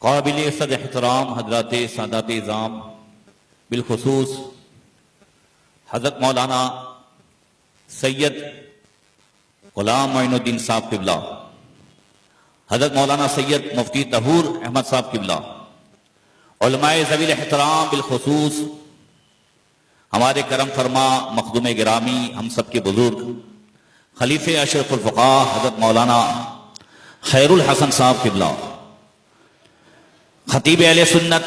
काबिल सद एहतराम हजरत सादात इज़ाम बिलखुसूस हज़रत मौलाना सैयद गुलाम मोइनुद्दीन साहब किबला, हज़रत मौलाना सैयद मुफ्ती तहूर अहमद साहब किबला, उलमाए ज़वील एहतराम बिलखुसूस हमारे करम फरमा मखदूम गिरामी हम सब के बुजुर्ग खलीफे अशरफुल फ़ुक़हा हज़रत मौलाना खैरुल हसन साहब किबला, खतीब अहले सुन्नत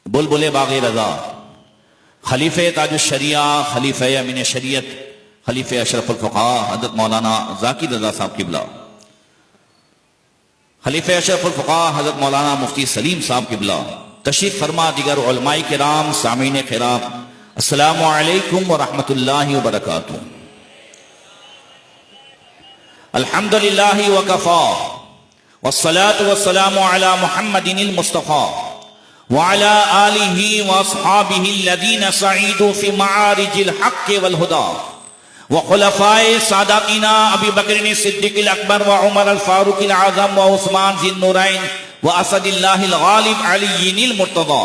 बुलबुल बाग़े रज़ा, खलीफे ताजुश शरिया, खलीफे अमीन शरीयत, खलीफे अशरफुल फ़ुक़हा हज़रत मौलाना ज़ाकिर रज़ा साहब किबला, खलीफे अशरफुल फ़ुक़हा हज़रत मौलाना मुफ्ती सलीम साहब किबला, तशरीफ़ फरमा दीगर उलमाए किराम, सामीन किराम, अस्सलामु अलैकुम व रहमतुल्लाहि व बरकातुहू। अल्हम्दुलिल्लाहि व कफ़ा वस्सलातु वस्सलामु अला मुहम्मदिनिल मुस्तफ़ा व अला आलिहि व अस्हाबिहि अल्लज़ीना सईदू फ़ी मआरिजिल हक़्क़ि वल हुदा व खुलफ़ाए सादातिना अबी बकर सिद्दीक़िल अकबर व उमर अल फ़ारूक़िल आज़म व उस्मान ज़िन नूरैन व असदिल्लाहिल गालिब अलीय्यिल मुर्तज़ा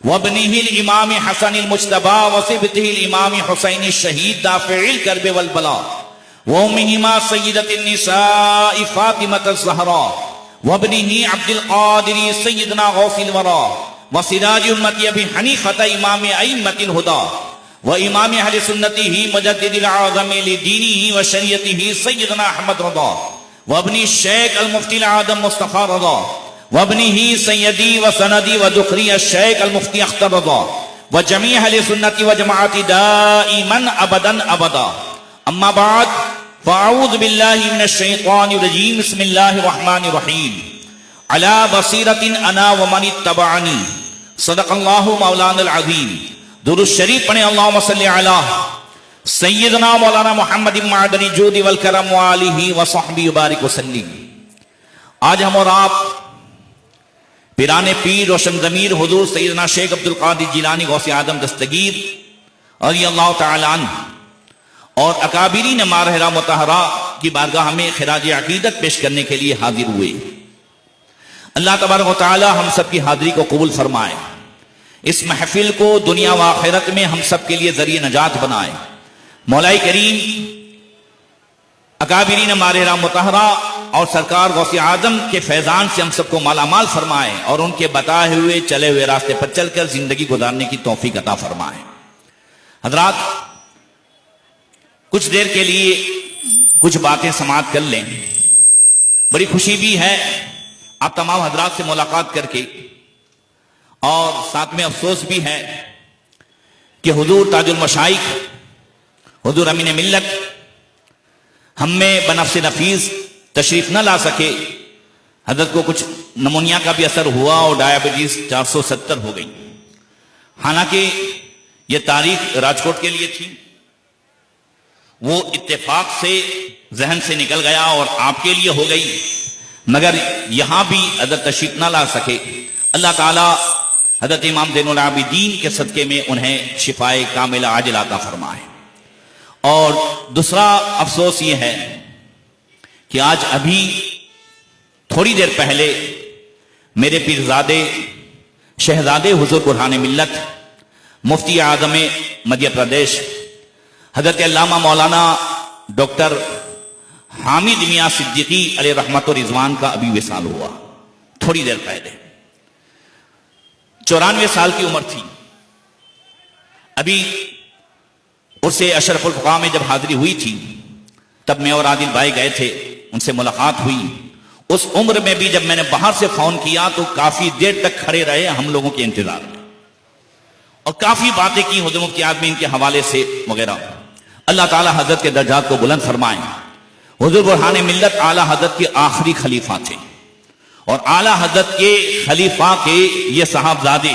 व इब्निहिल इमाम हसनिल मुज्तबा व सिबतिहिल इमाम हुसैन शहीद दाफ़िइल कर्ब वल बला व उम्मिहिमा सय्यदतिन निसाइ फ़ातिमतुज़ ज़हरा व इब्निहि अब्दुल क़ादिर सय्यदना गौसिल वरा व सिराज उम्मती अबी हनीफ़ा इमाम अइम्मतिल हुदा व इमाम अहले सुन्नतिही मुजद्दिदिल आज़म लिदीनिही व शरीयतिही सय्यदना अहमद रज़ा व इब्नि शेख अल मुफ्ती अल आज़म मुस्तफ़ा रज़ा व इब्निही सय्यदी व सनदी व दुखरी शेख अल मुफ्ती अख्तर रज़ा व जमी अहले सुन्नति व जमाअती दाइमन अबदन अबदा। अम्मा बाद फ़अऊज़ु बिल्लाहि मिनश शैतानिर रजीम, बिस्मिल्लाहिर रहमानिर रहीम। अला बसीरतिन अना व मन इत्तबअनी, सदक़ल्लाहु मौलानाल अज़ीम। दुरूद शरीफ पढ़ें। अल्लाहुम्मा सल्लि अला सय्यदना मौलाना मुहम्मदिन मअदनी जूदि वल करम व आलिहि व सहबिहि व बारिक वसल्लिम। आज हम और आप पिराने पीर रोशन ज़मीर हुज़ूर सय्यदना शेख अब्दुल क़ादिर जिलानी गौसे आदम दस्तगीर रज़ियल्लाहु तआला अन्हु और अकाबिरीन मारहरा मुतहरा की बारगाह में खिराज अकीदत पेश करने के लिए हाजिर हुए। अल्लाह तबारक व तआला हम सब की हाजिरी को कबूल फरमाए, इस महफिल को दुनिया व आखिरत में हम सब के लिए जरिए नजात बनाए। मौला करीम अकाबिरीन मारहरा मुतहरा और सरकार गौसे आजम के फैजान से हम सबको मालामाल फरमाए और उनके बताए हुए चले हुए रास्ते पर चलकर जिंदगी गुजारने की तौफीक अता फरमाए। हजरात, कुछ देर के लिए कुछ बातें समाअत कर लें। बड़ी खुशी भी है आप तमाम हजरात से मुलाकात करके, और साथ में अफसोस भी है कि हुजूर ताजुल मशाइख हुजूर अमीन मिल्लत हम में बनफ्स नफीस तशरीफ न ला सके। हजरत को कुछ नमोनिया का भी असर हुआ और डायबिटीज 470 हो गई। हालांकि यह तारीख राजकोट के लिए थी, वो इत्तेफाक से जहन से निकल गया और आपके लिए हो गई, मगर यहां भी हजरत तशरीफ ना ला सके। अल्लाह ताला हजरत इमाम ज़ैनुल आबिदीन के सदके में उन्हें शिफाए कामिला आजिला अता फरमाए। और दूसरा अफसोस ये है कि आज अभी थोड़ी देर पहले मेरे पीरजादे शहजादे हुजूर बुरहान मिल्लत मुफ्ती आज़म मध्य प्रदेश हजरत अल्लामा मौलाना डॉक्टर हामिद मियां सिद्दीकी अलैहि रहमत व रिज़वान का अभी विसाल हुआ। थोड़ी देर पहले 94 साल की उम्र थी। अभी उर्से अशरफुल फ़ुक़हा में जब हाजिरी हुई थी तब मैं और आदिल भाई गए थे, उनसे मुलाकात हुई। उस उम्र में भी जब मैंने बाहर से फोन किया तो काफी देर तक खड़े रहे हम लोगों के इंतजार में और काफी बातें की हुज़ूर मुफ्ती आज़मीन के हवाले से वगैरह। अल्लाह ताला हजरत के दर्जात को बुलंद फरमाए। हुज़ूर बुरहान मिल्लत आला हजरत के आखिरी खलीफा थे और आला हजरत के खलीफा के ये साहबजादे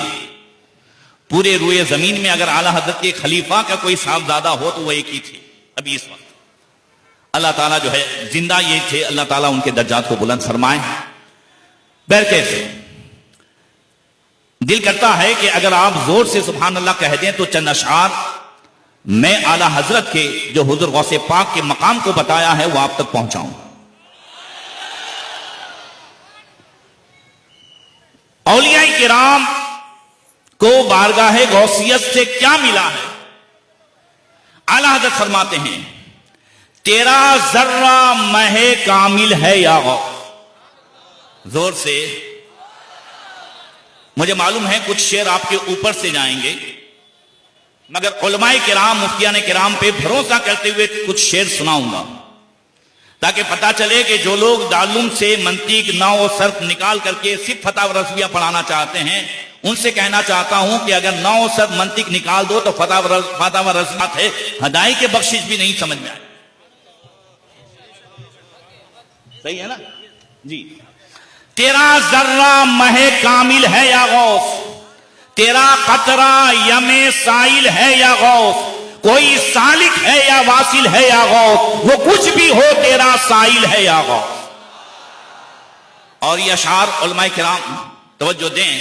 पूरे रुए जमीन में अगर आला हजरत के खलीफा का कोई साहबजादा हो तो वह एक ही थे। अभी इस वक्त अल्लाह ताला जो है जिंदा ये थे, अल्लाह ताला उनके दर्जात को बुलंद फरमाए। कैसे दिल करता है कि अगर आप जोर से सुभान अल्लाह कह दें तो चंद अशआर मैं आला हजरत के जो हुजूर गौसे पाक के मकाम को बताया है वो आप तक पहुंचाऊं। औलिया किराम को बारगाह गौसियत से क्या मिला है? आला हज़रत फरमाते हैं, तेरा जर्रा महे कामिल है या गौस। जोर से, मुझे मालूम है कुछ शेर आपके ऊपर से जाएंगे, मगर उलमाए किराम, मुफ्तियान किराम पे भरोसा करते हुए कुछ शेर सुनाऊंगा, ताकि पता चले कि जो लोग दारुल से मंतिक, नाव और सर्फ निकाल करके सिर्फ फतवा रज़विया पढ़ाना चाहते हैं, उनसे कहना चाहता हूं कि अगर नाव और सर्फ मंतिक निकाल दो तो फतवा रज़विया है, हदाई के बख्शिश भी नहीं समझ में आए। सही है ना जी? तेरा जर्रा महे कामिल है या गौस, तेरा कतरा यमे साइल है या गौस, कोई सालिक है या वासिल है या गौस, वो कुछ भी हो तेरा साइल है या गौस। और ये अशार उलमाए किराम तवज्जो दें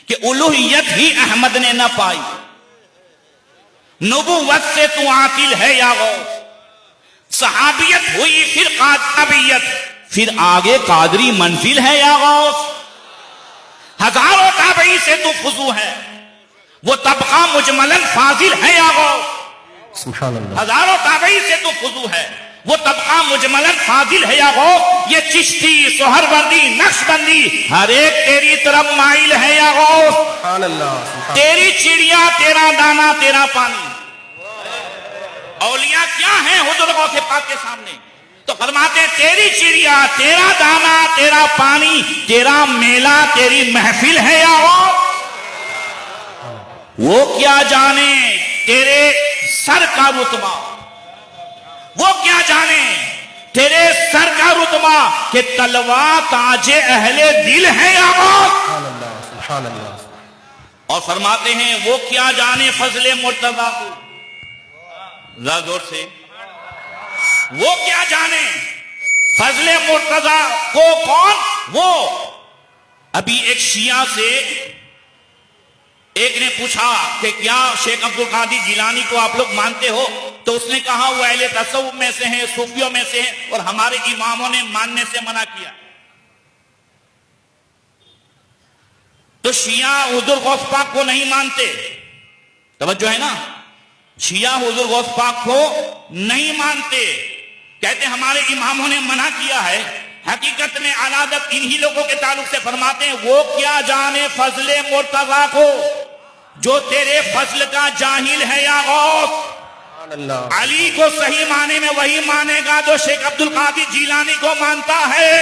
कि उलूहियत ही अहमद ने न पाई, नबुव्वत से तू आकिल है या गौस, सहाबियत हुई फिर कादबियत, फिर आगे कादरी मंजिल है या गौस, हजारों ताबई से तू फुजू है, वो तबका मुजमलन फाजिल है या गौस। हजारों ताबई से तू फुजू है, वो तबका मुजमलन फाजिल है या गौस। ये चिश्ती, सोहरवर्दी, नक्शबंदी हर एक तेरी तरफ माइल है या गौस। तेरी चिड़िया, तेरा दाना, तेरा पानी। औलिया क्या है हुजूर गौसे पाक के सामने? तो फरमाते तेरी चिड़िया, तेरा दाना, तेरा पानी, तेरा मेला, तेरी महफिल है या वो क्या जाने तेरे सर का रुतबा, वो क्या जाने तेरे सर का रुतबा कि तलवा ताजे अहले दिल है या और फरमाते हैं वो क्या जाने फजले मुर्तजा को, जोर से, वो क्या जाने फजले मुर्तजा को। कौन वो? अभी एक शिया से एक ने पूछा कि क्या शेख अब्दुल कादिर जिलानी को आप लोग मानते हो? तो उसने कहा वो अहले तसव्वुफ में से हैं, सूफियों में से हैं, और हमारे इमामों ने मानने से मना किया। तो शिया हुजूर गौस पाक को नहीं मानते, तवज्जो है ना, शिया हुजूर गौस पाक को नहीं मानते, कहते हमारे इमामों ने मना किया है। हकीकत में अलादत इन्हीं लोगों के ताल्लुक से फरमाते हैं वो क्या जाने फजले मुर्तजा को जो तेरे फजल का जाहिल है या गौस। अली को सही माने में वही मानेगा जो शेख अब्दुल कादिर जिलानी को मानता है।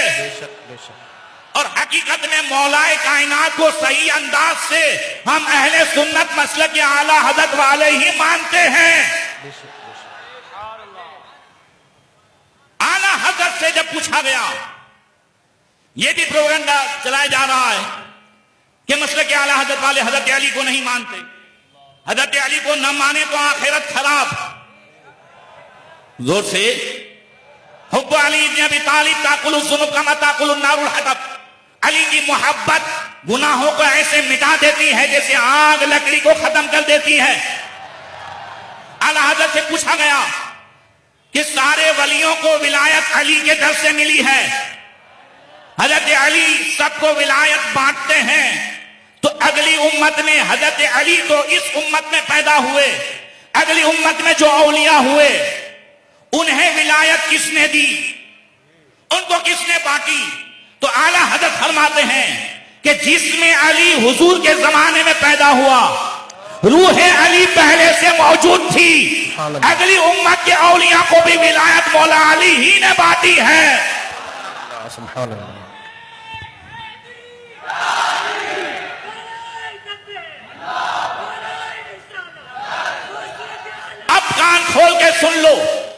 और हकीकत में मौलाए कायनात को सही अंदाज से हम अहले सुन्नत मसलक के आला हज़रत वाले ही मानते हैं। आला हज़रत से जब पूछा गया, ये भी प्रोपेगेंडा चलाया जा रहा है कि मसलक के आला हज़रत वाले हज़रत अली को नहीं मानते, हज़रत अली को न माने तो आखिरत खराब। जोर से, हुब्ब अली इब्न अबी तालिब ताकुलुज़ ज़ुनूब कमा ताकुलुन नारुल हतब। अली की मोहब्बत गुनाहों को ऐसे मिटा देती है जैसे आग लकड़ी को खत्म कर देती है। आला हज़रत से पूछा गया कि सारे वलियों को विलायत अली के दर से मिली है, हजरत अली सबको विलायत बांटते हैं, तो अगली उम्मत में हजरत अली तो इस उम्मत में पैदा हुए, अगली उम्मत में जो औलिया हुए उन्हें विलायत किसने दी, उनको किसने बांटी? तो आला हजरत फरमाते हैं कि जिसमें अली हुजूर के जमाने में पैदा हुआ, रूह अली पहले से मौजूद थी, अगली उम्मत के औलिया को भी विलायत मौला अली ही ने बांटी है। अब कान खोल के सुन लो,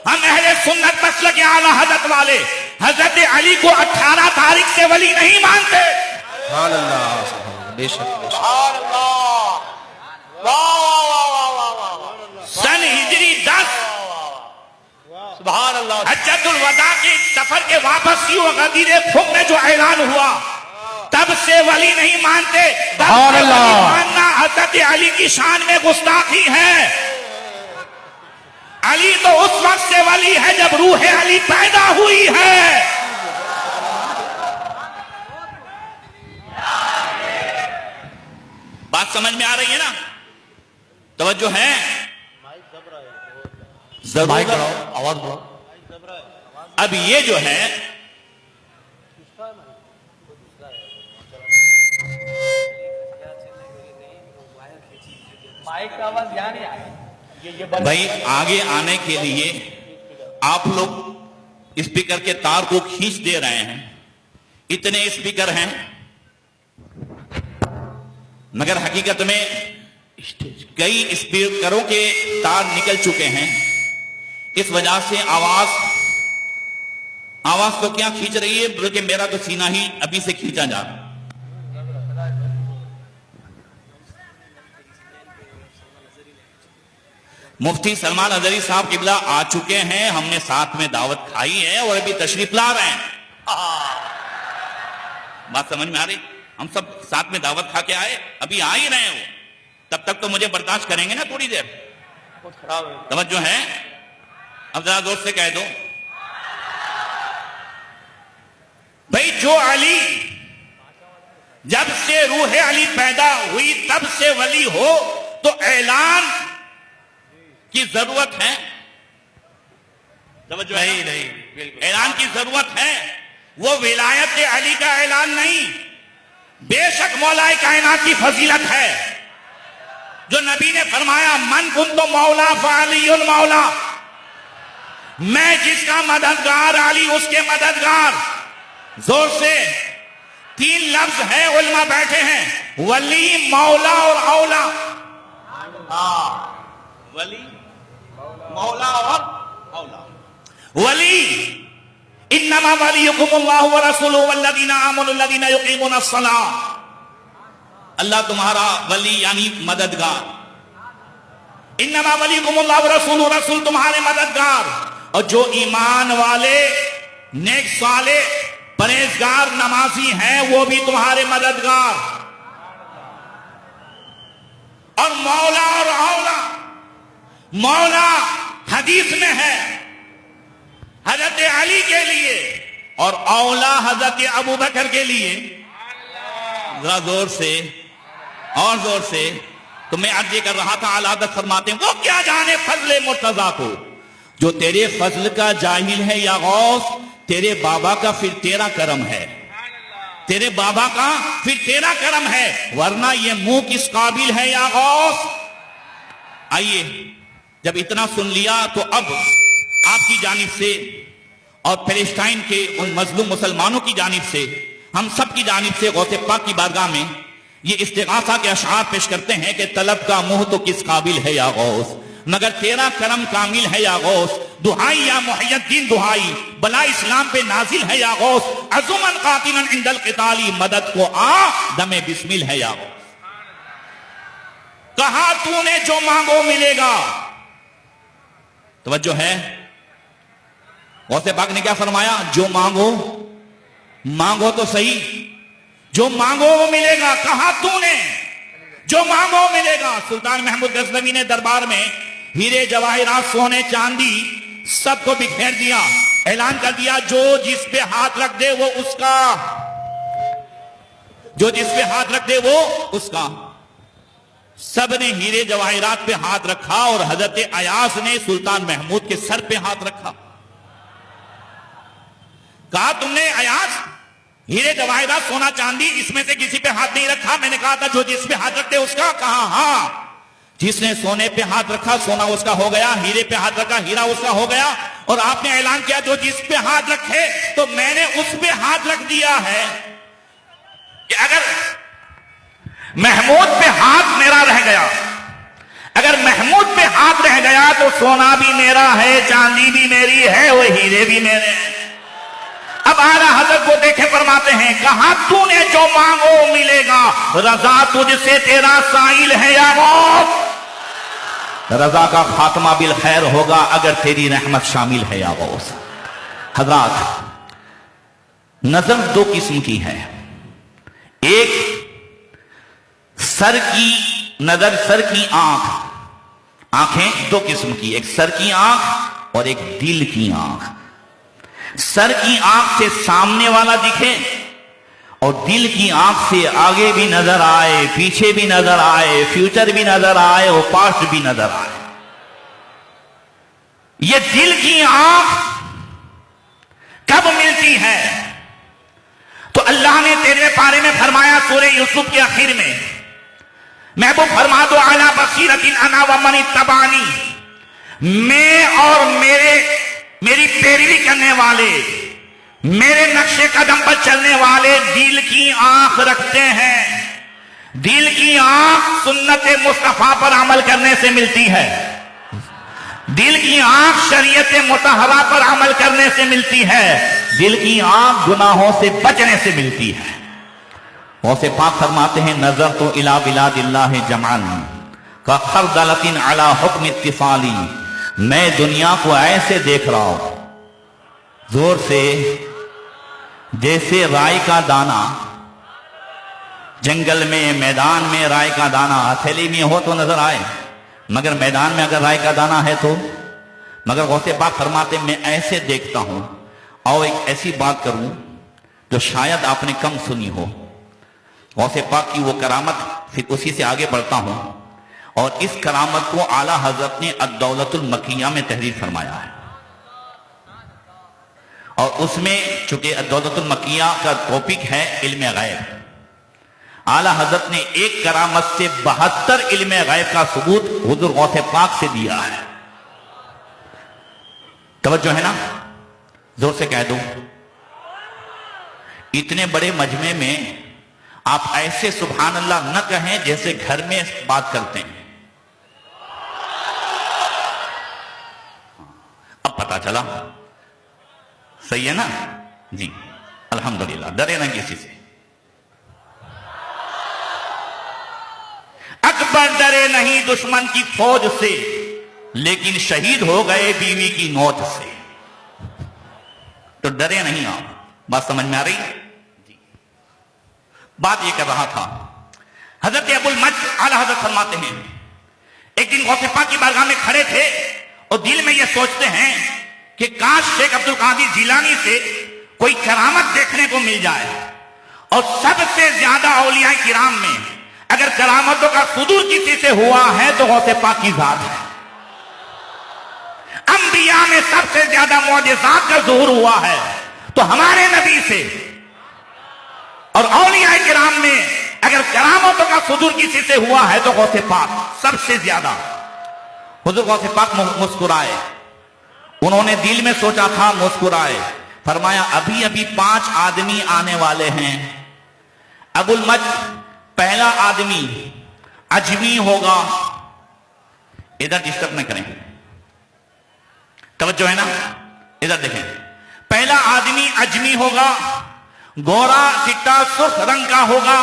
हम अहले सुन्नत मसलक के आला हज़रत वाले हजरत अली को 18 तारीख से वली नहीं मानते। सन हिजरी 10 हज्जतुल वदा के सफर के वापसी और गदीर खुम में जो ऐलान हुआ, तब से वली नहीं मानते। मानना हजरत अली की शान में गुस्ताखी है। अली तो उस वक्त से वली है जब रूह अली पैदा हुई है। बात समझ में आ रही है ना? तवज्जो है? माइक बढ़ाओ, आवाज बढ़ाओ। अब ये जो है माइक का आवाज ध्यान नहीं आ रहा। भाई, आगे आने के लिए आप लोग स्पीकर के तार को खींच दे रहे हैं। इतने स्पीकर हैं, मगर हकीकत में कई स्पीकरों के तार निकल चुके हैं। इस वजह से आवाज तो क्या खींच रही है, बल्कि मेरा तो सीना ही अभी से खींचा जा रहा। मुफ्ती सलमान अजहरी साहब किबला आ चुके हैं, हमने साथ में दावत खाई है और अभी तशरीफ ला रहे हैं। बात समझ में आ रही? हम सब साथ में दावत खा के आए, अभी आ ही रहे हैं वो। तब तक तो मुझे बर्दाश्त करेंगे ना थोड़ी देर। तवज्जो है? अब जरा दोस्त से कह दो भाई, जो अली, जब से रूह अली पैदा हुई तब से वली हो, तो ऐलान की जरूरत है। तवज्जो है? नहीं, बिल्कुल ऐलान की जरूरत है। वो विलायत अली का ऐलान नहीं, बेशक मौलाए कायनात की फजीलत है। जो नबी ने फरमाया, मन कुंतो मौला फअलियुल मौला, मैं जिसका मददगार अली उसके मददगार। जोर से 3 लफ्ज है, उलमा बैठे हैं, वली, मौला और औला। वली, मौला और औला। वली, इन्नमा वलियुकुमुल्लाहु व रसूलुहु वल्लज़ीना आमनु लज़ीना युकीमुनस सलाह। अल्लाह तुम्हारा वली यानी मददगार। इन्नमा वलियुकुमुल्लाहु व रसूलुहु, रसूल तुम्हारे मददगार। और जो ईमान वाले, नेक साले, परहेजगार, नमाजी हैं, वो भी तुम्हारे मददगार। और मौला और औला, मौला हदीस में है हजरत अली के लिए, और औला हजरत अबू बकर के लिए। जरा जोर से और जोर से। तो मैं अर्ज कर रहा था, आला फरमाते हैं, वो क्या जाने फजले मुर्तजा को, जो तेरे फजल का जाहिल है या गौस, तेरे बाबा का फिर तेरा करम है। तेरे बाबा का फिर तेरा करम है, वरना ये मुंह किस काबिल है या गौस। आइए, जब इतना सुन लिया तो अब आपकी जानिब से और पैलेस्टाइन के उन मजलूम मुसलमानों की जानिब से, हम सब की जानिब से गौसे पाक की बारगाह में ये इस्तिगासा के अशआर पेश करते हैं कि तलब का मुंह तो किस काबिल है या गौस, मगर तेरा करम कामिल है या गौस। दुहाई या मुहय्यद्दीन दुहाई, बला इस्लाम पे नाजिल है या गौस। अजुमन कातिलन इंदल क़िताली, मदद को आ दमे बिस्मिल है या गौस। कहा तूने जो मांगो मिलेगा। तवज्जो है? गौसे पाक ने क्या फरमाया? जो मांगो, मांगो तो सही, जो मांगो वो मिलेगा। कहा तूने जो मांगो मिलेगा। सुल्तान महमूद गजनवी ने दरबार में हीरे जवाहिरात, सोने चांदी सबको बिखेर दिया, ऐलान कर दिया, जो जिस पे हाथ रख दे वो उसका, जो जिस पे हाथ रख दे वो उसका। सब ने हीरे जवाहिरात पे हाथ रखा और हजरत अयास ने सुल्तान महमूद के सर पे हाथ रखा। कहा तुमने अयास हीरे जवाहिरात, सोना चांदी, इसमें से किसी पे हाथ नहीं रखा? मैंने कहा था जो जिस पे हाथ रखते उसका। कहा हाँ, जिसने सोने पे हाथ रखा सोना उसका हो गया, हीरे पे हाथ रखा हीरा उसका हो गया। और आपने ऐलान किया जो जिस पे हाथ रखे, तो मैंने उस पे हाथ रख दिया है कि अगर महमूद पे हाथ मेरा रह गया, अगर महमूद पे हाथ रह गया तो सोना भी मेरा है, चांदी भी मेरी है, वो हीरे भी मेरे हैं। अब आला हजरत को देखे फरमाते हैं, कहा तूने जो मांगो मिलेगा। रजा तुझसे तेरा साइल है या गौस, रजा का खात्मा बिल खैर होगा अगर तेरी रहमत शामिल है या गौस। हजरात, नजर 2 किस्म की है। एक सर की नजर, सर की आंख। आंखें 2 किस्म की, एक सर की आंख और एक दिल की आंख। सर की आंख से सामने वाला दिखे और दिल की आंख से आगे भी नजर आए, पीछे भी नजर आए, फ्यूचर भी नजर आए और पास्ट भी नजर आए। ये दिल की आंख कब मिलती है? तो अल्लाह ने 13वें पारे में फरमाया सूरह यूसुफ के आखिर में, महबूब फरमा दो अला बसीरतिन अना व मन इत्तबानी, मैं और मेरी पैरवी करने वाले, मेरे नक्शे कदम पर चलने वाले दिल की आंख रखते हैं। दिल की आंख सुन्नत मुस्तफा पर अमल करने से मिलती है। दिल की आंख शरीयत मुतहरा पर अमल करने से मिलती है। दिल की आंख गुनाहों से बचने से मिलती है। गौसे पाक फरमाते हैं, नजर तो इला बिलादिल्लाह जमान का खरदलतिन अला हुक्म इत्तिसाली, मैं दुनिया को ऐसे देख रहा हूं जोर से जैसे राई का दाना जंगल में, मैदान में राई का दाना हथेली में हो तो नजर आए, मगर मैदान में अगर राई का दाना है तो, मगर गौसे पाक फरमाते मैं ऐसे देखता हूं। और एक ऐसी बात करूं जो शायद आपने कम सुनी हो। गौसे पाक की वो करामत, फिर उसी से आगे बढ़ता हूं। और इस करामत को आला हजरत ने अद-दौलतुल मकिया में तहरीर फरमाया है। और उसमें चूंकि अद-दौलतुल मकिया का टॉपिक है इल्म गैब, आला हजरत ने एक करामत से 72 इल्म गैब का सबूत हुजूर गौसे पाक से दिया है। तवज्जो है ना? जोर से कह दो। इतने बड़े मजमे में आप ऐसे सुभान अल्लाह न कहें जैसे घर में बात करते हैं। अब पता चला, सही है ना जी? अल्हम्दुलिल्लाह, डरे ना किसी से। अकबर डरे नहीं दुश्मन की फौज से, लेकिन शहीद हो गए बीवी की मौत से। तो डरे नहीं आप। बात समझ में आ रही? जी। बात ये कर रहा था, हजरत अबुल मजद आला हजरत फरमाते हैं, एक दिन गौसे पाक की बारगाह में खड़े थे और दिल में ये सोचते हैं कि काश शेख अब्दुल कादिर जिलानी से कोई करामत देखने को मिल जाए। और सबसे ज्यादा औलिया किराम में अगर करामतों का सुदूर किसी से हुआ है तो गौसे पाक की जात है। अंबिया में सबसे ज्यादा मौजिज़ात का ज़ुहूर हुआ है तो हमारे नबी से। और औलिया किराम में अगर करामतों का सुदूर किसी से हुआ है तो गौसे पाक सबसे ज्यादा। हुजूर गौसे पाक मुस्कुराए, उन्होंने दिल में सोचा था, मुस्कुराए, फरमाया अभी अभी 5 आदमी आने वाले हैं। अबुल मजद पहला आदमी अजमी होगा। इधर डिस्टर्ब न करें, तवज्जो है ना? इधर देखें, पहला आदमी अजमी होगा, गोरा चिट्टा सुर्ख रंग का होगा,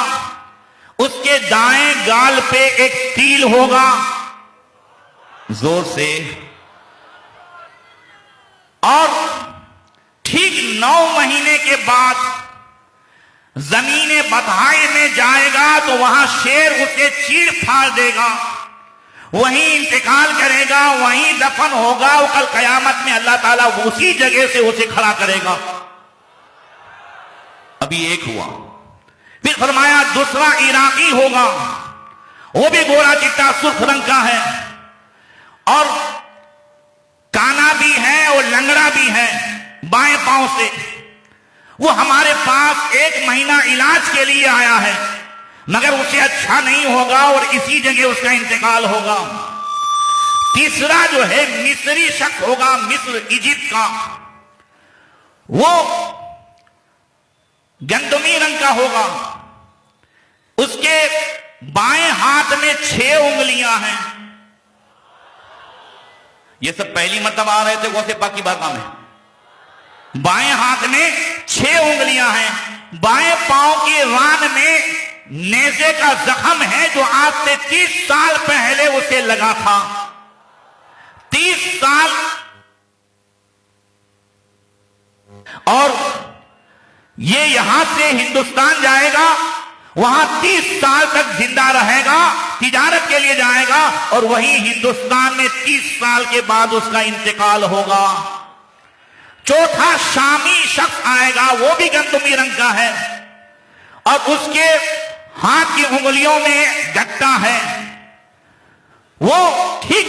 उसके दाएं गाल पे एक तिल होगा, जोर से, और ठीक 9 महीने के बाद जमीने बधाई में जाएगा तो वहां शेर उसे चीर फाड़ देगा, वहीं इंतकाल करेगा, वहीं दफन होगा। और कल कयामत में अल्लाह ताला उसी जगह से उसे खड़ा करेगा। अभी एक हुआ, फिर फरमाया दूसरा इराकी होगा, वो भी गोरा चिट्टा सुर्ख रंग का है और काना भी है और लंगड़ा भी है बाएं पांव से। वो हमारे पास 1 महीना इलाज के लिए आया है, मगर उसे अच्छा नहीं होगा और इसी जगह उसका इंतकाल होगा। तीसरा जो है मिस्री शख्स होगा, मिस्र इजिप्ट का, वो गंदमी रंग का होगा, उसके बाएं हाथ में 6 उंगलियां हैं। ये सब पहली मतलब आ रहे थे गौसे पाक की बारगाह में। बाएं हाथ में 6 उंगलियां हैं, बाएं पांव की रान में नेज़े का जख्म है जो आज से 30 साल पहले उसे लगा था। 30 साल, और ये यहां से हिंदुस्तान जाएगा, वहां 30 साल तक जिंदा रहेगा, तिजारत के लिए जाएगा, और वहीं हिंदुस्तान में 30 साल के बाद उसका इंतकाल होगा। चौथा शामी शख्स आएगा, वो भी गंदमी रंग का है, और उसके हाथ की उंगलियों में गट्टा है। वो ठीक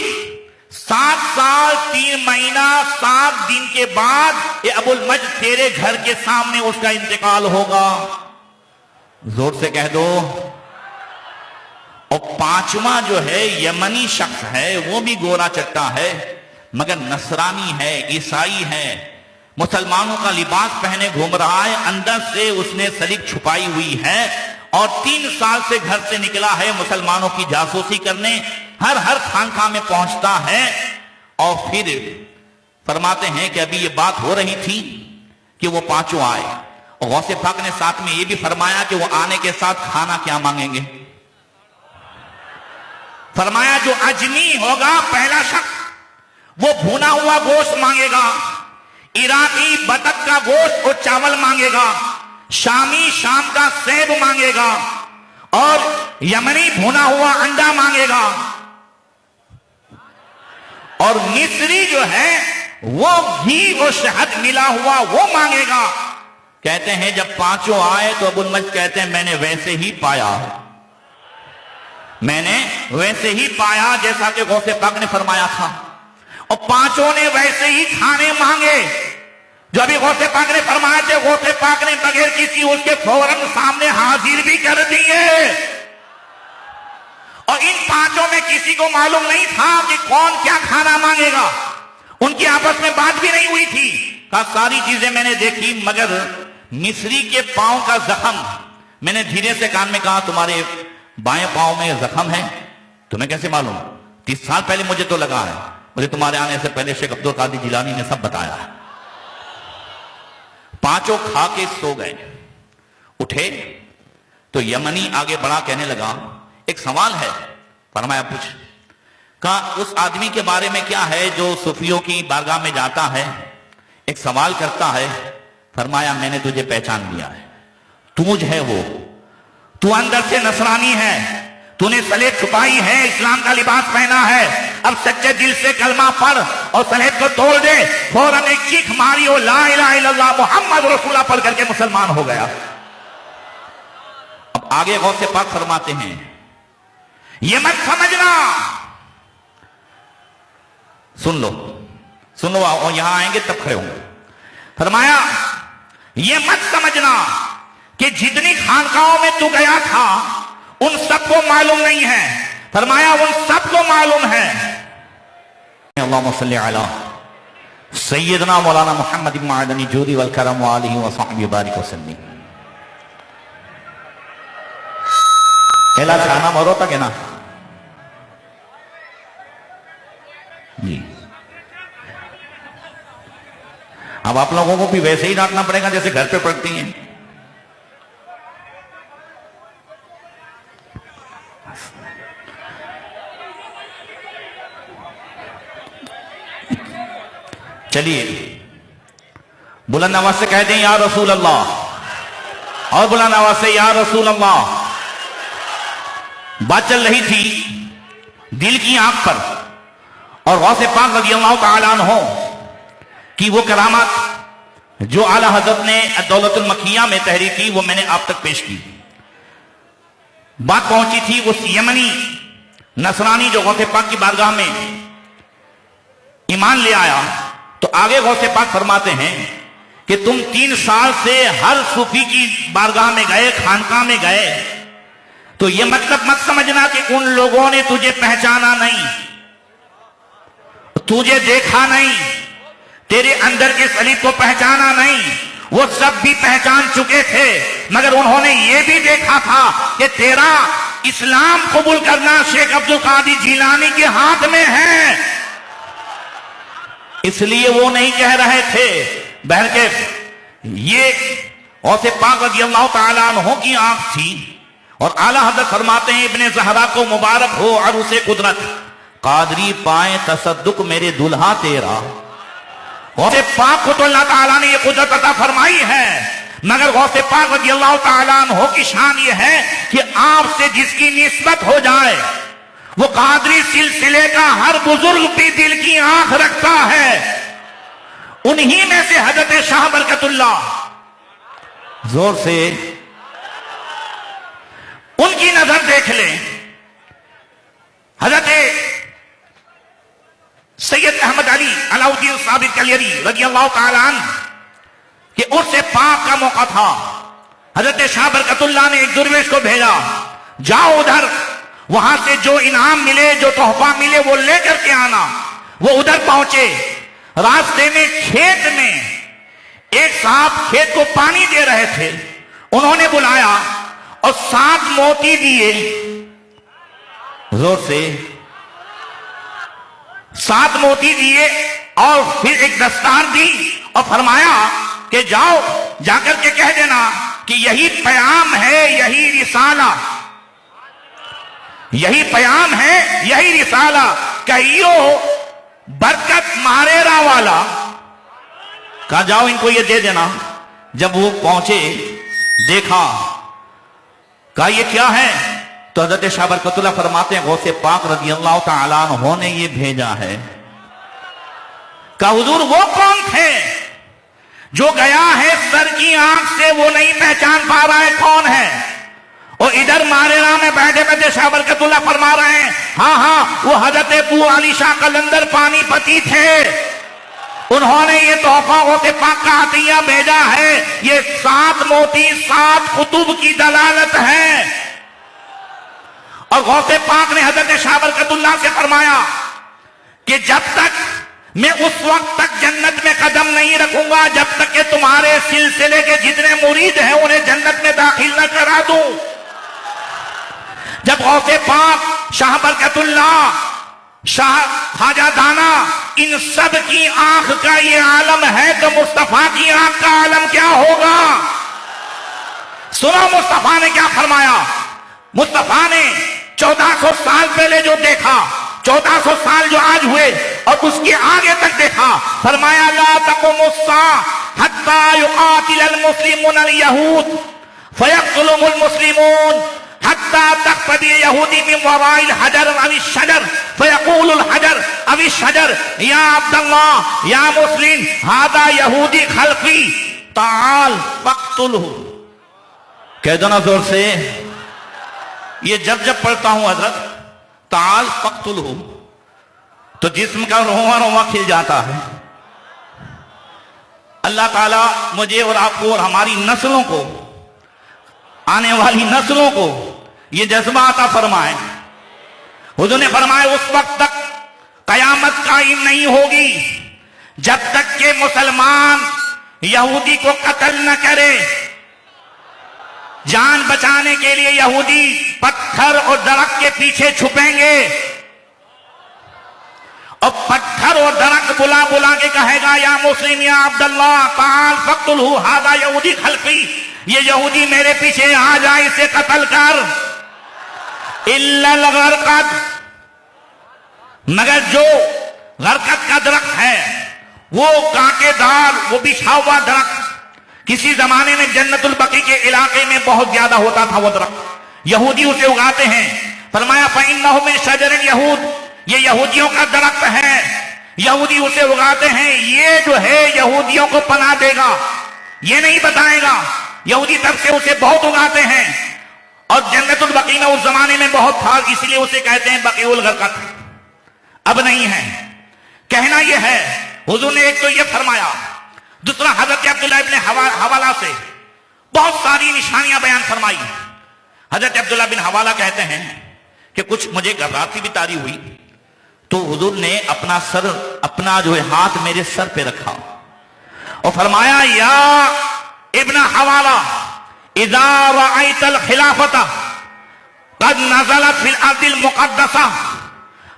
7 साल 3 महीना 7 दिन के बाद ये अबुल मज तेरे घर के सामने उसका इंतकाल होगा। जोर से कह दो। और 5वां जो है यमनी शख्स है, वो भी गोरा चट्टा है मगर नसरानी है, ईसाई है, मुसलमानों का लिबास पहने घूम रहा है, अंदर से उसने सलीब छुपाई हुई है और 3 साल से घर से निकला है मुसलमानों की जासूसी करने, हर खानका में पहुंचता है। और फिर फरमाते हैं कि अभी ये बात हो रही थी कि वो 5 आए और गौसे पाक ने साथ में ये भी फरमाया कि वो आने के साथ खाना क्या मांगेंगे। फरमाया जो अजमी होगा पहला शख्स वो भुना हुआ गोश्त मांगेगा, इराकी बतख का गोश्त और चावल मांगेगा, शामी शाम का सेब मांगेगा और यमनी भुना हुआ अंडा मांगेगा और मिस्री जो है वो घी और शहद मिला हुआ वो मांगेगा। कहते हैं जब 5 आए तो अबुल मज कहते हैं मैंने वैसे ही पाया, मैंने वैसे ही पाया जैसा कि गौसे पाक ने फरमाया था। और 5 ने वैसे ही खाने मांगे जो अभी गौसे पाक ने फरमाया थे। गौसे पाक ने बगैर किसी उसके फौरन सामने हाजिर भी कर दिए। और इन 5 में किसी को मालूम नहीं था कि कौन क्या खाना मांगेगा, उनकी आपस में बात भी नहीं हुई थी। कहा सारी चीजें मैंने देखी मगर मिस्री के पांव का जख्म, मैंने धीरे से कान में कहा तुम्हारे बाएं पांव में जख्म है, तुम्हें कैसे मालूम? 30 साल पहले मुझे तो लगा है, मुझे तुम्हारे आने से पहले शेख अब्दुल कादिर जिलानी ने सब बताया। 5 खा के सो गए। उठे तो यमनी आगे बढ़ा कहने लगा एक सवाल है। फरमाया पूछ। कहा उस आदमी के बारे में क्या है जो सूफियों की बारगाह में जाता है, एक सवाल करता है। फरमाया मैंने तुझे पहचान लिया है, तू है वो, तू अंदर से नसरानी है, तूने सलेब छुपाई है, इस्लाम का लिबास पहना है, अब सच्चे दिल से कलमा पढ़ और सलेब को तोड़ दे। फौरन एक चीख मारी और ला इलाहा इल्लल्लाह मुहम्मद रसूलुल्लाह पढ़ करके मुसलमान हो गया। अब आगे गौसे पाक फरमाते हैं ये मत समझना, सुन लो और यहां आएंगे तब खड़े होंगे। फरमाया ये मत समझना कि जितनी खानकाओं में तू गया था उन सबको मालूम नहीं है। फरमाया उन सबको मालूम है। अल्लाहुम्मा सल्ली अला सय्यदना मौलाना मुहम्मद इब्न मदनी जूदी वल करम व आलिहि व सहबिहि बारिक वसल्लम। एला खाना मरो तक है ना जी। अब आप लोगों को भी वैसे ही डांटना पड़ेगा जैसे घर पे पढ़ती हैं। चलिए बुलंद आवाज से कह दें या रसूल अल्लाह, और बुलंद आवाज से या रसूल अल्लाह। बात चल रही थी दिल की आंख पर और गौसे पाक रज़ियल्लाहु तआला अन्हु कि वो करामात जो आला हजरत ने दौलतुल मखिया में तहरीर की वो मैंने आप तक पेश की। बात पहुंची थी उस यमनी नसरानी जो गौसे पाक की बारगाह में ईमान ले आया। तो आगे गौसे पाक फरमाते हैं कि तुम 3 साल से हर सूफी की बारगाह में गए, खानका में गए, तो यह मतलब मत समझना कि उन लोगों ने तुझे पहचाना नहीं, तुझे देखा नहीं, तेरे अंदर के सलीब को पहचाना नहीं। वो सब भी पहचान चुके थे मगर उन्होंने ये भी देखा था कि तेरा इस्लाम कबूल करना शेख अब्दुल कादिर जिलानी के हाथ में है, इसलिए वो नहीं कह रहे थे। बहरके ये गौसे पाक रज़ियल्लाहु तआला अन्हु की आंख थी। और आला हज़रत फरमाते हैं इब्ने ज़हरा को मुबारक हो और उसे कुदरत कादरी पाए तसद्दुक मेरे दुल्हा तेरा। गौसे पाक को तो अल्लाह ताला ने ये कुदरत अता फरमाई है मगर गौसे पाक रज़ियल्लाहु तआला अन्हु की शान ये है कि आपसे जिसकी निस्बत हो जाए वो कादरी सिलसिले का हर बुजुर्ग भी दिल की आंख रखता है। उन्हीं में से हजरत शाह बरकतुल्लाह, जोर से उनकी नजर देख ले। हजरत सैयद अहमद अली अलाउद्दीन साबिर कलियरी रजी अल्लाह ताला अन्हु कि उर्स पाक का मौका था। हजरत शाह बरकतुल्लाह ने एक दुर्वेश को भेजा, जाओ उधर, वहां से जो इनाम मिले, जो तोहफा मिले वो लेकर के आना। वो उधर पहुंचे। रास्ते में खेत में एक साहब खेत को पानी दे रहे थे। उन्होंने बुलाया और 7 मोती दिए, जोर से 7 मोती दिए और फिर एक दस्तार दी और फरमाया कि जाओ जाकर के कह देना कि यही पैगाम है, यही रिसाला, यही पैगाम है, यही रिसाला। कहियो बरकत मारेरा वाला, कहा जाओ इनको ये दे देना। जब वो पहुंचे देखा, कहा ये क्या है? तो हजरत शाह बरकतुल्लाह फरमाते हैं गौसे पाक रज़ी अल्लाह तआला अन्हु ने ये भेजा है। कहा हुजूर वो कौन थे जो गया है सर की आंख से वो नहीं पहचान पा रहा है कौन है? और इधर मारेरा में बैठे बैठे शाह बरकतुल्लाह फरमा रहे हैं, हाँ हाँ वो हजरत अबू अली शाह कलंदर पानीपती थे, उन्होंने ये तोहफा गौसे पाक का हदिया भेजा है। ये 7 मोती 7 कुतुब की दलालत है। और गौसे पाक ने हजरत शाह बरकतुल्लाह से फरमाया कि जब तक मैं उस वक्त तक जन्नत में कदम नहीं रखूंगा जब तक कि तुम्हारे सिलसिले के जितने मुरीद हैं उन्हें जन्नत में दाखिल न करा दूं। जब गौसे पाक, शाह बरकतुल्लाह, शाह ख्वाजा दाना, इन सब की आंख का ये आलम है तो मुस्तफा की आंख का आलम क्या होगा? सुनो मुस्तफा ने क्या फरमाया। मुस्तफा ने 1400 साल पहले जो देखा, 1400 साल जो आज हुए और उसके आगे तक देखा, फरमाया ला तक़ुमुस्सा हत्ता युक़ातिल मुस्लिमून अल यहूद फयक़्तुलुहुल मुस्लिमून हत्ता तक़्तदी यहूदी मिन वराइल हजर अव शजर फयक़ूलुल हजर अव शजर या अब्दुल्लाह या मुस्लिम हादा यहूदी खल्क़ी ताल फ़क़्तुलहु। कह दो ना जोर से, ये जब जब पढ़ता हूं हजरत ताल फ़क़्तुलहु तो जिस्म का रोवा रोवा खिल जाता है। अल्लाह ताला मुझे और आपको और हमारी नस्लों को, आने वाली नस्लों को ये जज्बा अता फरमाए। हुजूर ने फरमाया उस वक्त तक कयामत कायम नहीं होगी जब तक के मुसलमान यहूदी को कत्ल न करे। जान बचाने के लिए यहूदी पत्थर और दरख्त के पीछे छुपेंगे और पत्थर और दरख्त बुला बुला के कहेगा या मुस्लिम या अब्दुल्लाह ताल फ़क़्तुलहु हादा यहूदी खल्क़ी, ये यहूदी मेरे पीछे आ जाए, इसे कत्ल कर। इल्लल गरक़द, मगर जो गरक़द का दरख्त है वो कांटेदार, वो बिछा हुआ दरख्त, किसी जमाने में जन्नतुल बकी के इलाके में बहुत ज्यादा होता था वो दरख्त, यहूदी उसे उगाते हैं। फरमाया फ़इन्नहु मिन शजरिल यहूद, ये यहूदियों का दरख्त है, यहूदी उसे उगाते हैं। ये जो है यहूदियों को पनाह देगा, ये नहीं बताएगा। यहूदी तब से उसे बहुत उगाते हैं और जन्नतुल बकी में उस जमाने में बहुत था, इसलिए उसे कहते हैं बकीउल गरक़द। अब नहीं है। कहना यह है, हुजूर ने एक तो यह फरमाया, दूसरा हजरत अब्दुल्लाह इब्न हवाला से बहुत सारी निशानियां बयान फरमाई। हजरत अब्दुल्लाह बिन हवाला कहते हैं कि कुछ मुझे घबराहट भी तारी हुई तो हुजूर ने अपना सर, अपना जो है हाथ मेरे सर पे रखा और फरमाया या इब्न हवाला इज़ा रअयतल खिलाफता क़द नज़लत फिल अर्दिल मुक़द्दसा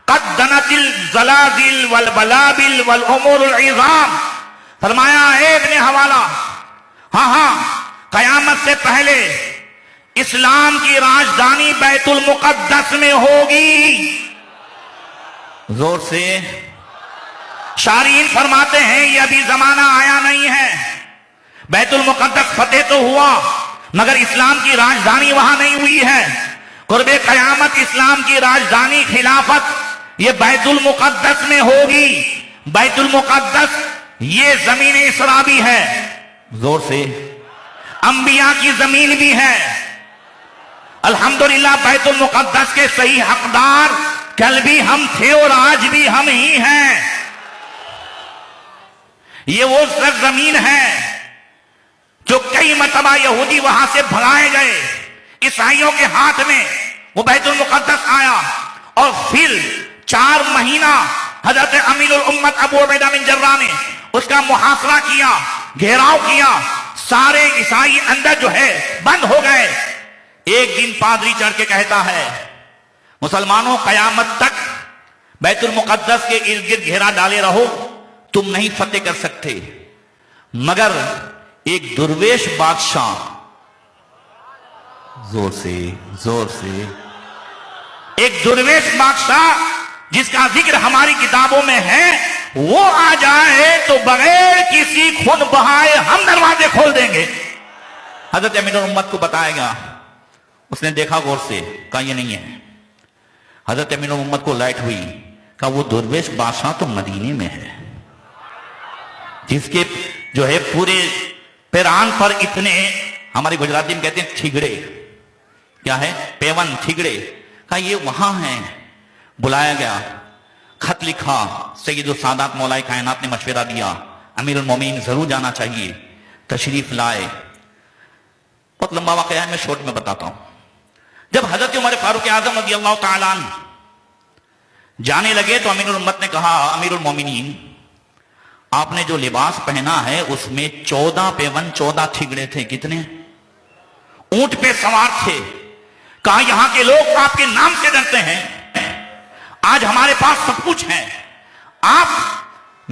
क़द दनतिल ज़लाज़िल वल बलाबिल वल उमूरुल इज़ाम। फरमाया इब्न हवाला, हाँ हाँ कयामत से पहले इस्लाम की राजधानी बैतुल मुक़द्दस में होगी। जोर से शारीन फरमाते हैं ये अभी जमाना आया नहीं है। बैतुल मुक़द्दस फतेह तो हुआ मगर इस्लाम की राजधानी वहां नहीं हुई है। कुर्बे कयामत इस्लाम की राजधानी खिलाफत ये बैतुल मुक़द्दस में होगी। बैतुल मुक़द्दस ये जमीन इसरा भी है, जोर से अंबिया की जमीन भी है अल्हम्दुलिल्लाह बैतुल मुक़द्दस के सही हकदार कल भी हम थे और आज भी हम ही हैं। ये वो सरजमीन है जो कई मरतबा यहूदी वहां से भगाए गए, ईसाइयों के हाथ में वो बैतुल मुक़द्दस आया और फिर 4 महीना हजरत अमीरुल उम्मत अबू उबैदा बिन जर्राह ने उसका मुहासरा किया, घेराव किया, सारे ईसाई अंदर जो है बंद हो गए। एक दिन पादरी चढ़ के कहता है, मुसलमानों कयामत तक बैतुल मुक़द्दस के इर्द गिर्द घेरा डाले रहो, तुम नहीं फतेह कर सकते, मगर एक दुर्वेश बादशाह, जोर से एक दुर्वेश बादशाह जिसका जिक्र हमारी किताबों में है, वो आ जाए तो बगैर किसी खून बहाए हम दरवाजे खोल देंगे। हजरत अमीरुल उम्मत को बताएगा, उसने देखा गौर से, कहा ये नहीं है। हजरत अमीरुल उम्मत को लाइट हुई, कहा वो दुर्वेश बादशाह तो मदीने में है, जिसके जो है पूरे पैरान पर इतने, हमारे गुजराती में कहते हैं ठिगड़े, क्या है पेवन ठिगड़े, कहा ये वहां है। बुलाया गया, खत लिखा, सैयदुल सादात मौलाए कायनात ने मशवरा दिया, अमीरुल मोमिनीन जरूर जाना चाहिए, तशरीफ लाए। बहुत लंबा वाकया है, मैं शॉर्ट में बताता हूं। जब हजरत उमर फारूक आजम रज़ी अल्लाह तआला अन्हु जाने लगे तो अमीरुल उम्मत ने कहा, अमीरुल मोमिनीन आपने जो लिबास पहना है उसमें 14 पेवन 14 ठिगड़े थे। कितने? ऊंट पे सवार थे। कहा यहां के लोग आपके नाम से डरते हैं, आज हमारे पास सब कुछ है, आप,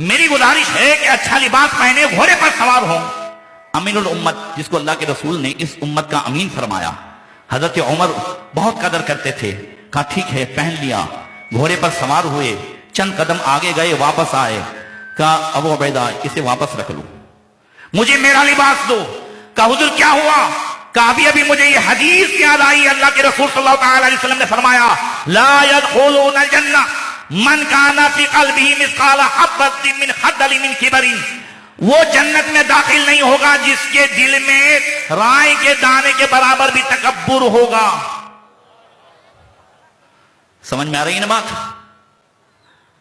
मेरी गुजारिश है कि अच्छा लिबास पहने घोड़े पर सवार हो। अमीरुल उम्मत, जिसको अल्लाह के रसूल ने इस उम्मत का अमीन फरमाया, हजरत उमर बहुत कदर करते थे। कहा ठीक है, पहन लिया, घोड़े पर सवार हुए, चंद कदम आगे गए, वापस आए। कहा अबू उबैदा इसे वापस रख लो, मुझे मेरा लिबास दो। कहा हुजूर क्या हुआ? कहा अभी अभी मुझे ये हदीस याद आई, अल्लाह के रसूल सल्लल्लाहु अलैहि वसल्लम ने फरमाया, ला यदखुलूनल जन्नह मन काना फी क़ल्बिही मिस्क़ाला हब्बतिन मिन खर्दल मिन किबरिन। वो जन्नत में दाखिल नहीं होगा जिसके दिल में राई के दाने के बराबर भी तकब्बुर होगा। समझ में आ रही है ना बात?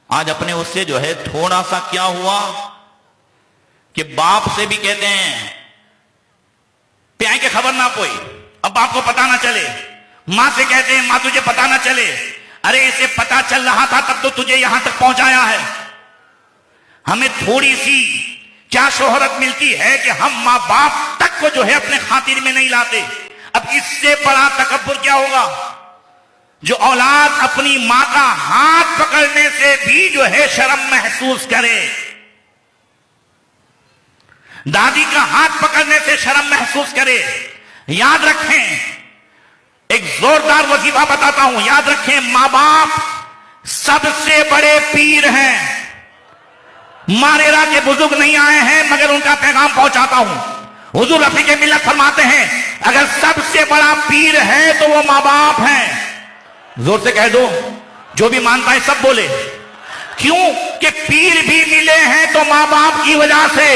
आज अपने उससे जो है थोड़ा सा क्या हुआ कि बाप से भी कहते हैं प्याई के खबर ना कोई, अब बाप को पता ना चले। मां से कहते हैं मां तुझे पता ना चले, अरे इसे पता चल रहा था तब तो तुझे यहां तक पहुंचाया है। हमें थोड़ी सी क्या शोहरत मिलती है कि हम मां बाप तक को जो है अपने खातिर में नहीं लाते। अब इससे बड़ा तकब्बुर क्या होगा? जो औलाद अपनी मां का हाथ पकड़ने से भी जो है शर्म महसूस करे, दादी का हाथ पकड़ने से शर्म महसूस करे। याद रखें, एक जोरदार वजीफा बताता हूं, याद रखें, मां बाप सबसे बड़े पीर हैं। मारेरा के बुजुर्ग नहीं आए हैं मगर उनका पैगाम पहुंचाता हूं। हुजूर रफीक मिल्लत फरमाते हैं अगर सबसे बड़ा पीर है तो वो मां बाप हैं। जोर से कह दो, जो भी मानता है सब बोले। क्यों? कि पीर भी मिले हैं तो मां बाप की वजह से।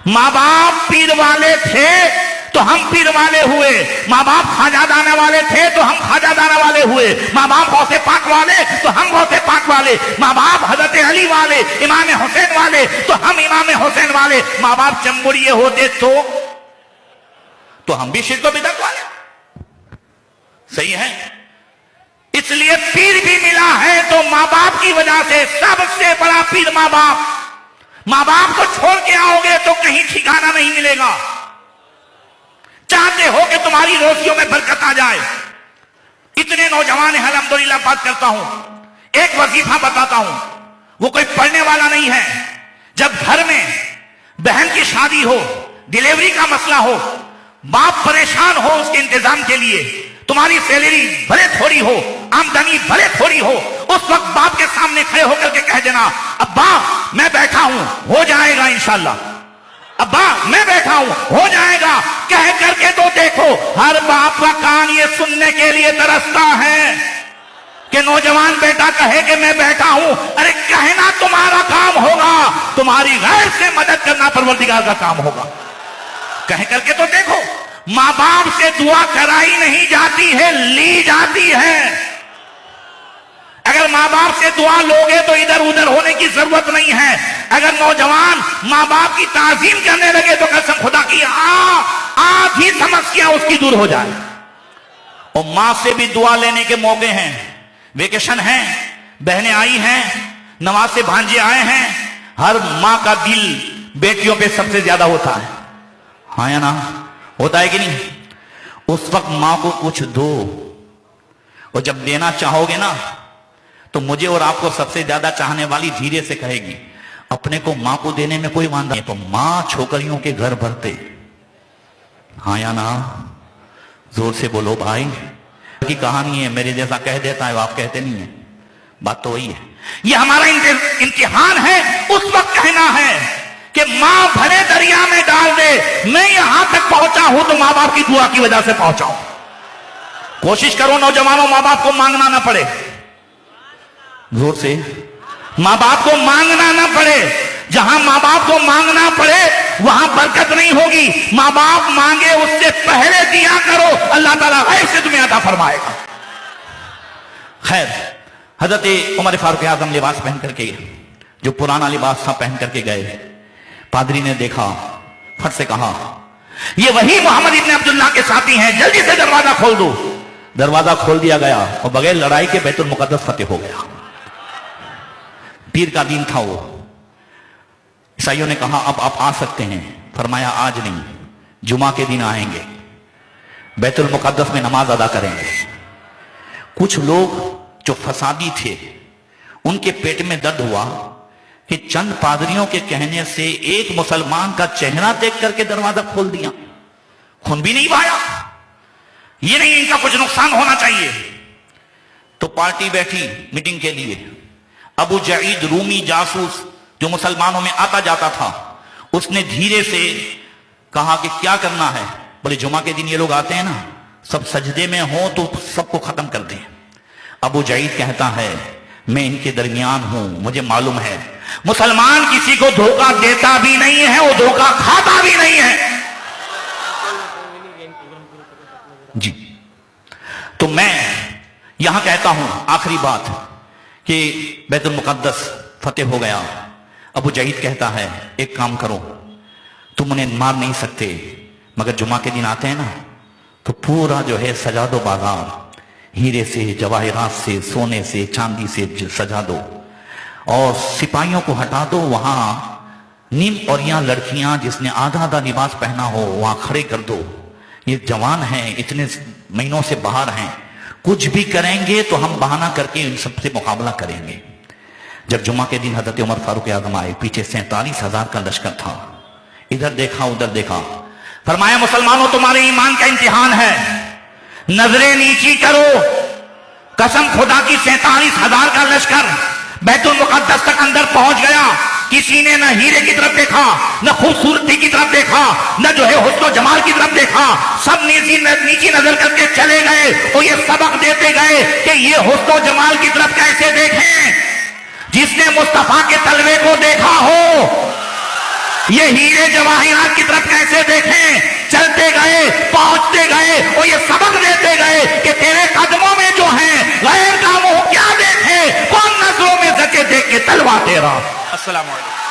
मां बाप पीर वाले थे तो हम पीर वाले हुए, मां बाप खाजादाना वाले थे तो हम खाजादाना वाले हुए, मां बाप गौसे पाक वाले तो हम गौसे पाक वाले, मां बाप हजरत अली वाले, इमाम हुसैन वाले तो हम इमाम हुसैन वाले। मां बाप चंबुड़िए होते तो हम भी शिर्क व बिदअत वाले। सही है? इसलिए पीर भी मिला है तो मां बाप की वजह से। सबसे बड़ा पीर मां बाप। मां बाप को छोड़ के आओगे तो कहीं ठिकाना नहीं मिलेगा। चाहते हो कि तुम्हारी रोटियों में बरकत आ जाए, इतने नौजवान हैं, अल्हम्दुलिल्लाह बात करता हूं, एक वजीफा बताता हूं, वो कोई पढ़ने वाला नहीं है। जब घर में बहन की शादी हो, डिलीवरी का मसला हो, बाप परेशान हो उसके इंतजाम के लिए, तुम्हारी सैलरी भले थोड़ी हो, आमदनी भले थोड़ी हो, उस वक्त बाप के सामने खड़े होकर के कह देना अब्बा मैं बैठा हूं, हो जाएगा इंशाल्लाह, अब्बा मैं बैठा हूं, हो जाएगा। कह करके तो देखो, हर बाप का कान ये सुनने के लिए तरसता है कि नौजवान बेटा कहे कि मैं बैठा हूं। अरे कहना तुम्हारा काम होगा, तुम्हारी गैर से मदद करना परवरदिगार का काम होगा। कह करके तो देखो, मां बाप से दुआ कराई नहीं जाती है, ली जाती है। अगर मां बाप से दुआ लोगे तो इधर उधर होने की जरूरत नहीं है। अगर नौजवान मां बाप की ताजीम करने लगे तो कसम खुदा की आधी समस्या उसकी दूर हो जाए। और मां से भी दुआ लेने के मौके हैं, वेकेशन है, बहनें आई हैं, नमाज से भांजे आए हैं। हर मां का दिल बेटियों पे सबसे ज्यादा होता है, हाँ या ना? होता है कि नहीं? उस वक्त मां को कुछ दो, और जब देना चाहोगे ना तो मुझे और आपको सबसे ज्यादा चाहने वाली धीरे से कहेगी, अपने को मां को देने में कोई वांदा नहीं। तो मां छोकरियों के घर भरते, हाँ या ना? जोर से बोलो भाई। की कहानी है, मेरे जैसा कह देता है, आप कहते नहीं है। बात तो वही है। ये हमारा इम्तिहान है। उस वक्त कहना है कि मां भरे दरिया में डाल दे, मैं यहां तक पहुंचा हूं तो मां बाप की दुआ की वजह से पहुंचा हूं। कोशिश करो नौजवानों, मां बाप को मांगना ना पड़े। जोर से, मां बाप को मांगना ना पड़े। जहां मां बाप को मांगना पड़े वहां बरकत नहीं होगी। मां बाप मांगे उससे पहले दिया करो, अल्लाह ताला गैब से तुम्हें अता फरमाएगा। खैर, हजरत उमर फारूक आजम लिबास पहन करके, जो पुराना लिबास था, पहन करके गए। पादरी ने देखा, फट से कहा, ये वही मोहम्मद इब्न अब्दुल्लाह के साथी हैं, जल्दी से दरवाजा खोल दो। दरवाजा खोल दिया गया और बगैर लड़ाई के बैतुल मुकद्दस फतेह हो गया। पीर का दिन था वो। ईसाइयों ने कहा अब आप आ सकते हैं। फरमाया आज नहीं, जुमा के दिन आएंगे, बैतुल मुकद्दस में नमाज अदा करेंगे। कुछ लोग जो फसादी थे उनके पेट में दर्द हुआ कि चंद पादरियों के कहने से एक मुसलमान का चेहरा देख करके दरवाजा खोल दिया, खून भी नहीं बहाया। ये नहीं, इनका कुछ नुकसान होना चाहिए। तो पार्टी बैठी मीटिंग के लिए। अबू जईद रूमी जासूस जो मुसलमानों में आता जाता था, उसने धीरे से कहा कि क्या करना है। बोले जुमा के दिन ये लोग आते हैं ना, सब सजदे में हो तो सबको खत्म कर दें। अबू जईद कहता है मैं इनके दरमियान हूं, मुझे मालूम है मुसलमान किसी को धोखा देता भी नहीं है, वो धोखा खाता भी नहीं है जी। तो मैं यहां कहता हूं आखिरी बात कि बैतुल मुकद्दस फतेह हो गया। अबू जईद कहता है एक काम करो, तुम उन्हें मार नहीं सकते, मगर जुमा के दिन आते हैं ना तो पूरा जो है सजा दो बाजार, हीरे से, जवाहरात से, सोने से, चांदी से सजा दो, और सिपाहियों को हटा दो। वहां नीम और यहाँ लड़कियां जिसने आधा आधा लिबास पहना हो वहां खड़े कर दो। ये जवान हैं, इतने महीनों से बाहर हैं, कुछ भी करेंगे तो हम बहाना करके इन सबसे मुकाबला करेंगे। जब जुमा के दिन हजरत उमर फारूक आजम आए, पीछे 47,000 का लश्कर था, इधर देखा उधर देखा, फरमाया मुसलमानों तुम्हारे ईमान का इम्तिहान है, नजरें नीची करो। कसम खुदा की 47,000 का लश्कर बैतुल मुकद्दस तक अंदर पहुंच गया। किसी ने न हीरे की तरफ देखा, न खूबसूरती की तरफ देखा, न जो है हुस्न जमाल की तरफ देखा। सब नीची नजर करके चले गए और ये सबक देते गए कि ये हुस्न जमाल की तरफ कैसे देखें। जिसने मुस्तफा के तलवे को देखा हो, ये हीरे जवाहिरात की तरफ कैसे देखें। चलते गए, पहुंचते गए और ये सबक देते गए कि तेरे कदमों में जो है गैर का मुंह क्या देखे, कौन नजरों में जके देख के तलवा तेरा। अस्सलाम वालेकुम।